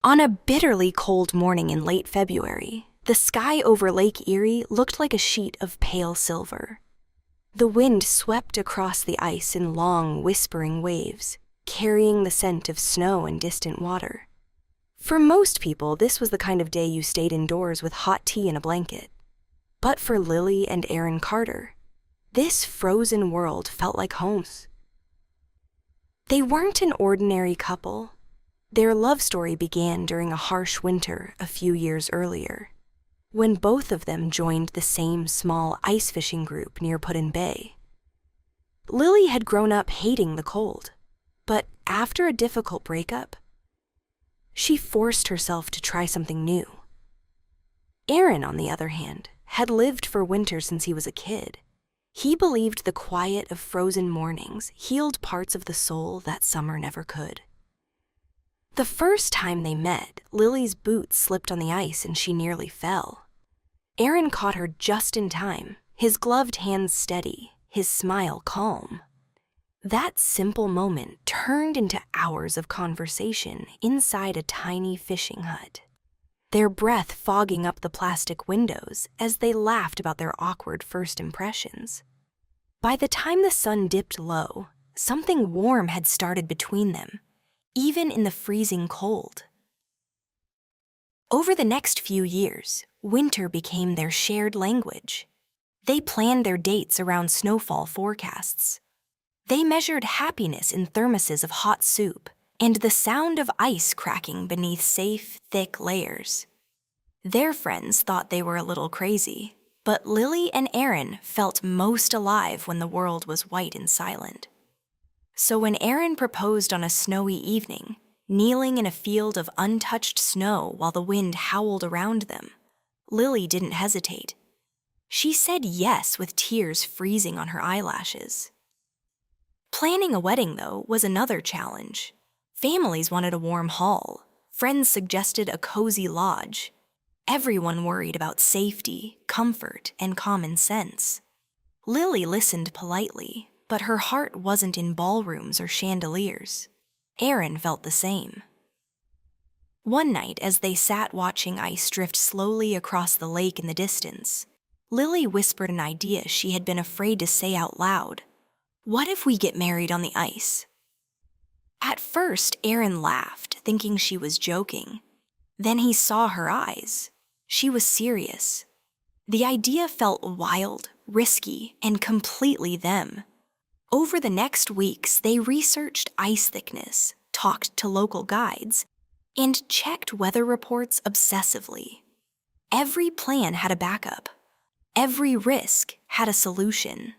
On a bitterly cold morning in late February, the sky over Lake Erie looked like a sheet of pale silver. The wind swept across the ice in long, whispering waves, carrying the scent of snow and distant water. For most people, this was the kind of day you stayed indoors with hot tea and a blanket. But for Lily and Aaron Carter, this frozen world felt like home. They weren't an ordinary couple. Their love story began during a harsh winter a few years earlier, when both of them joined the same small ice fishing group near Put-in Bay. Lily had grown up hating the cold, but after a difficult breakup, she forced herself to try something new. Aaron, on the other hand, had lived for winter since he was a kid. He believed the quiet of frozen mornings healed parts of the soul that summer never could. The first time they met, Lily's boots slipped on the ice and she nearly fell. Aaron caught her just in time, his gloved hands steady, his smile calm. That simple moment turned into hours of conversation inside a tiny fishing hut, their breath fogging up the plastic windows as they laughed about their awkward first impressions. By the time the sun dipped low, something warm had started between them, even in the freezing cold. Over the next few years, winter became their shared language. They planned their dates around snowfall forecasts. They measured happiness in thermoses of hot soup and the sound of ice cracking beneath safe, thick layers. Their friends thought they were a little crazy, but Lily and Aaron felt most alive when the world was white and silent. So when Aaron proposed on a snowy evening, kneeling in a field of untouched snow while the wind howled around them, Lily didn't hesitate. She said yes with tears freezing on her eyelashes. Planning a wedding, though, was another challenge. Families wanted a warm hall. Friends suggested a cozy lodge. Everyone worried about safety, comfort, and common sense. Lily listened politely, but her heart wasn't in ballrooms or chandeliers. Aaron felt the same. One night, as they sat watching ice drift slowly across the lake in the distance, Lily whispered an idea she had been afraid to say out loud. "What if we get married on the ice?" At first, Aaron laughed, thinking she was joking. Then he saw her eyes. She was serious. The idea felt wild, risky, and completely them. Over the next weeks, they researched ice thickness, talked to local guides, and checked weather reports obsessively. Every plan had a backup. Every risk had a solution.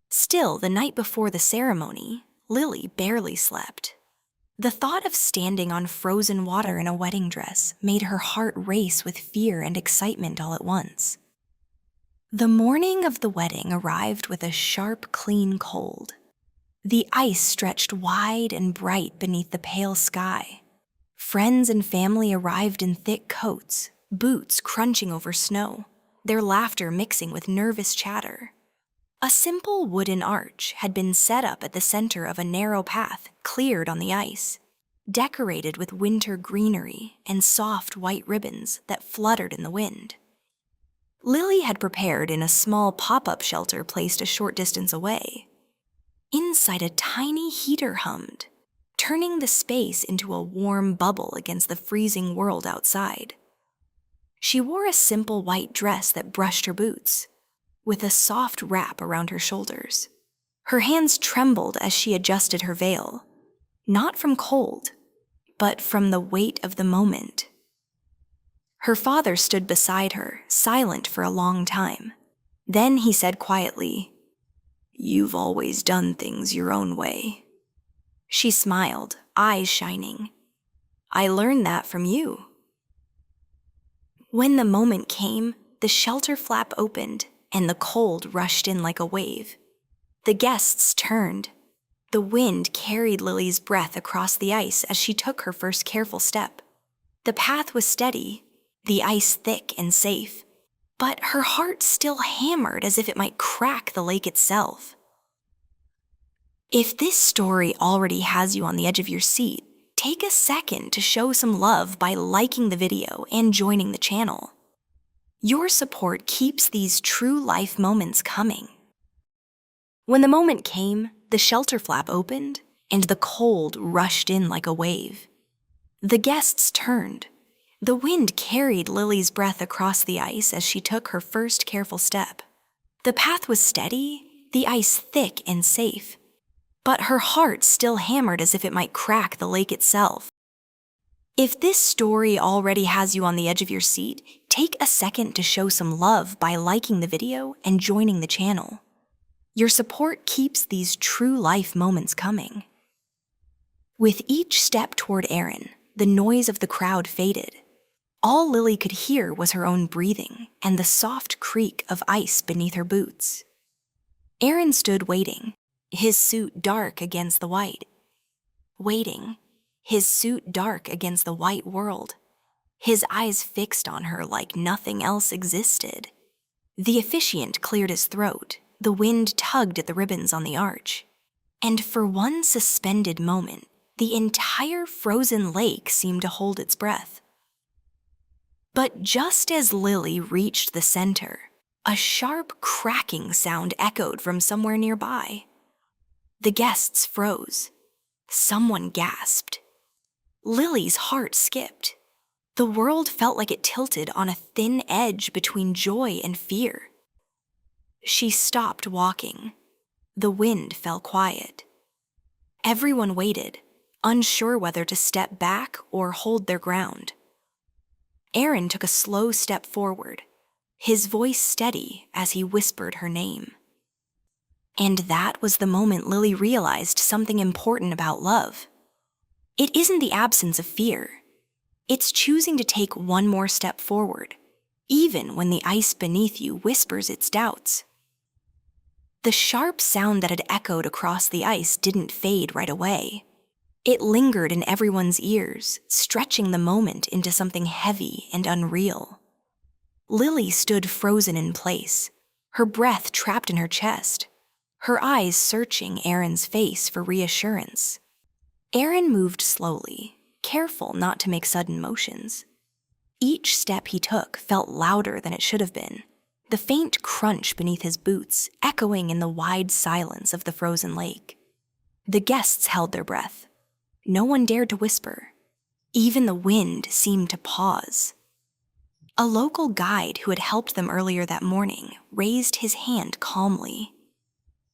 Still, the night before the ceremony, Lily barely slept. The thought of standing on frozen water in a wedding dress made her heart race with fear and excitement all at once. The morning of the wedding arrived with a sharp, clean cold. The ice stretched wide and bright beneath the pale sky. Friends and family arrived in thick coats, boots crunching over snow, their laughter mixing with nervous chatter. A simple wooden arch had been set up at the center of a narrow path cleared on the ice, decorated with winter greenery and soft white ribbons that fluttered in the wind. Lily had prepared in a small pop-up shelter placed a short distance away. Inside, a tiny heater hummed, turning the space into a warm bubble against the freezing world outside. She wore a simple white dress that brushed her boots, with a soft wrap around her shoulders. Her hands trembled as she adjusted her veil, not from cold, but from the weight of the moment. Her father stood beside her, silent for a long time. Then he said quietly, "You've always done things your own way." She smiled, eyes shining. "I learned that from you." When the moment came, the shelter flap opened, and the cold rushed in like a wave. The guests turned. The wind carried Lily's breath across the ice as she took her first careful step. The path was steady, the ice thick and safe, but her heart still hammered as if it might crack the lake itself. If this story already has you on the edge of your seat, take take a second to show some love by liking the video and joining the channel. Your support keeps these true life moments coming. When the moment came, the shelter flap opened and the cold rushed in like a wave. The guests turned. The wind carried Lily's breath across the ice as she took her first careful step. The path was steady, the ice thick and safe, but her heart still hammered as if it might crack the lake itself. If this story already has you on the edge of your seat, take a second to show some love by liking the video and joining the channel. Your support keeps these true life moments coming. With each step toward Erin, the noise of the crowd faded. All Lily could hear was her own breathing and the soft creak of ice beneath her boots. Erin stood waiting, his suit dark against the white. Waiting, his suit dark against the white world, his eyes fixed on her like nothing else existed. The officiant cleared his throat, the wind tugged at the ribbons on the arch, and for one suspended moment, the entire frozen lake seemed to hold its breath. But just as Lily reached the center, a sharp cracking sound echoed from somewhere nearby. The guests froze. Someone gasped. Lily's heart skipped. The world felt like it tilted on a thin edge between joy and fear. She stopped walking. The wind fell quiet. Everyone waited, unsure whether to step back or hold their ground. Erin took a slow step forward, his voice steady as he whispered her name. And that was the moment Lily realized something important about love. It isn't the absence of fear. It's choosing to take one more step forward, even when the ice beneath you whispers its doubts. The sharp sound that had echoed across the ice didn't fade right away. It lingered in everyone's ears, stretching the moment into something heavy and unreal. Lily stood frozen in place, her breath trapped in her chest, her eyes searching Erin's face for reassurance. Erin moved slowly, careful not to make sudden motions. Each step he took felt louder than it should have been, the faint crunch beneath his boots echoing in the wide silence of the frozen lake. The guests held their breath. No one dared to whisper. Even the wind seemed to pause. A local guide who had helped them earlier that morning raised his hand calmly.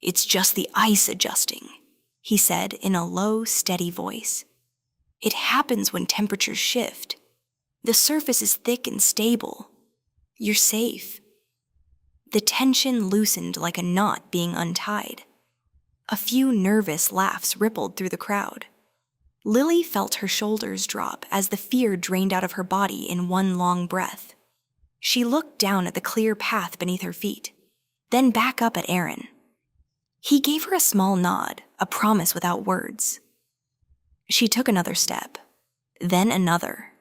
"It's just the ice adjusting," he said in a low, steady voice. "It happens when temperatures shift. The surface is thick and stable. You're safe." The tension loosened like a knot being untied. A few nervous laughs rippled through the crowd. Lily felt her shoulders drop as the fear drained out of her body in one long breath. She looked down at the clear path beneath her feet, then back up at Erin. He gave her a small nod, a promise without words. She took another step, then another.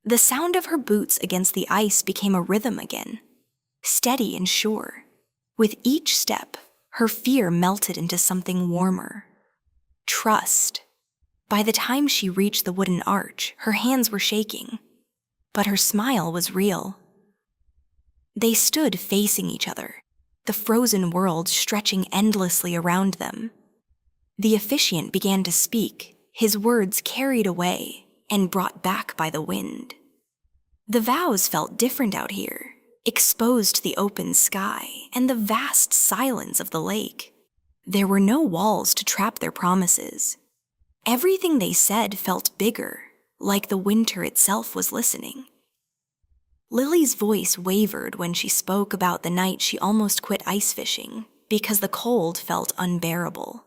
The sound of her boots against the ice became a rhythm again, steady and sure. With each step, her fear melted into something warmer. Trust. By the time she reached the wooden arch, her hands were shaking, but her smile was real. They stood facing each other, the frozen world stretching endlessly around them. The officiant began to speak, his words carried away and brought back by the wind. The vows felt different out here, exposed to the open sky and the vast silence of the lake. There were no walls to trap their promises. Everything they said felt bigger, like the winter itself was listening. Lily's voice wavered when she spoke about the night she almost quit ice fishing because the cold felt unbearable.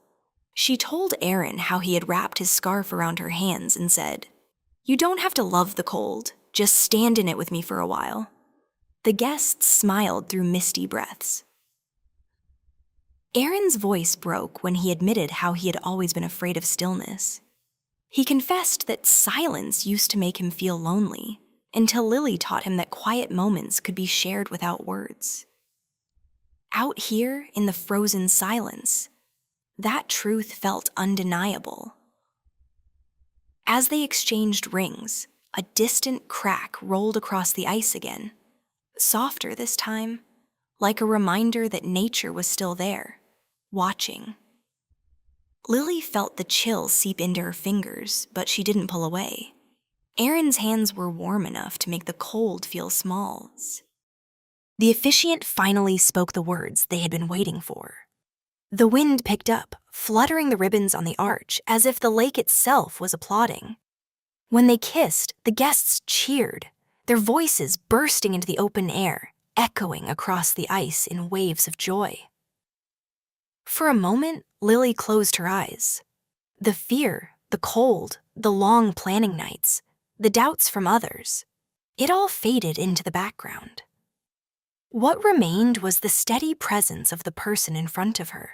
She told Erin how he had wrapped his scarf around her hands and said, "You don't have to love the cold, just stand in it with me for a while." The guests smiled through misty breaths. Erin's voice broke when he admitted how he had always been afraid of stillness. He confessed that silence used to make him feel lonely, until Lily taught him that quiet moments could be shared without words. Out here, in the frozen silence, that truth felt undeniable. As they exchanged rings, a distant crack rolled across the ice again, softer this time, like a reminder that nature was still there, watching. Lily felt the chill seep into her fingers, but she didn't pull away. Aaron's hands were warm enough to make the cold feel small. The officiant finally spoke the words they had been waiting for. The wind picked up, fluttering the ribbons on the arch as if the lake itself was applauding. When they kissed, the guests cheered, their voices bursting into the open air, echoing across the ice in waves of joy. For a moment, Lily closed her eyes. The fear, the cold, the long planning nights, the doubts from others, it all faded into the background. What remained was the steady presence of the person in front of her.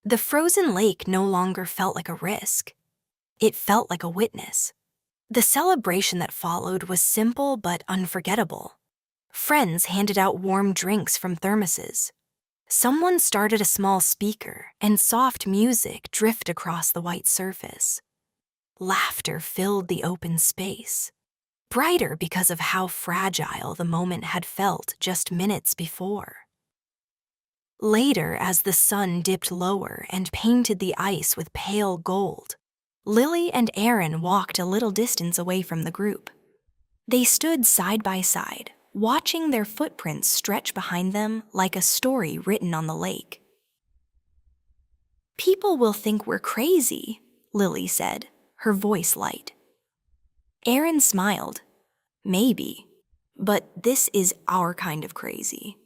The frozen lake no longer felt like a risk. It felt like a witness. The celebration that followed was simple but unforgettable. Friends handed out warm drinks from thermoses. Someone started a small speaker, and soft music drifted across the white surface. Laughter filled the open space, brighter because of how fragile the moment had felt just minutes before. Later, as the sun dipped lower and painted the ice with pale gold, Lily and Aaron walked a little distance away from the group. They stood side by side, watching their footprints stretch behind them like a story written on the lake. "People will think we're crazy," Lily said, her voice light. Aaron smiled. "Maybe, but this is our kind of crazy."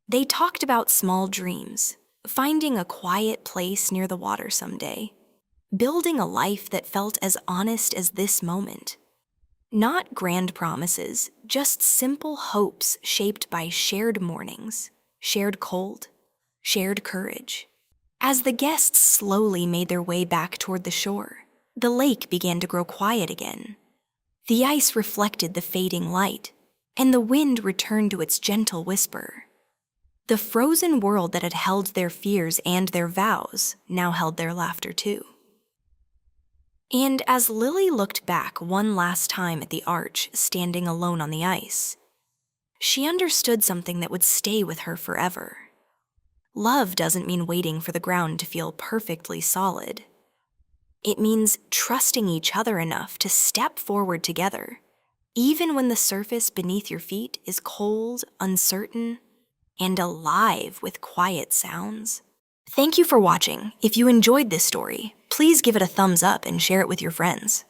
They talked about small dreams, finding a quiet place near the water someday, building a life that felt as honest as this moment. Not grand promises, just simple hopes shaped by shared mornings, shared cold, shared courage. As the guests slowly made their way back toward the shore, the lake began to grow quiet again. The ice reflected the fading light, and the wind returned to its gentle whisper. The frozen world that had held their fears and their vows now held their laughter too. And as Lily looked back one last time at the arch standing alone on the ice, she understood something that would stay with her forever. Love doesn't mean waiting for the ground to feel perfectly solid. It means trusting each other enough to step forward together, even when the surface beneath your feet is cold, uncertain, and alive with quiet sounds. Thank you for watching. If you enjoyed this story, please give it a thumbs up and share it with your friends.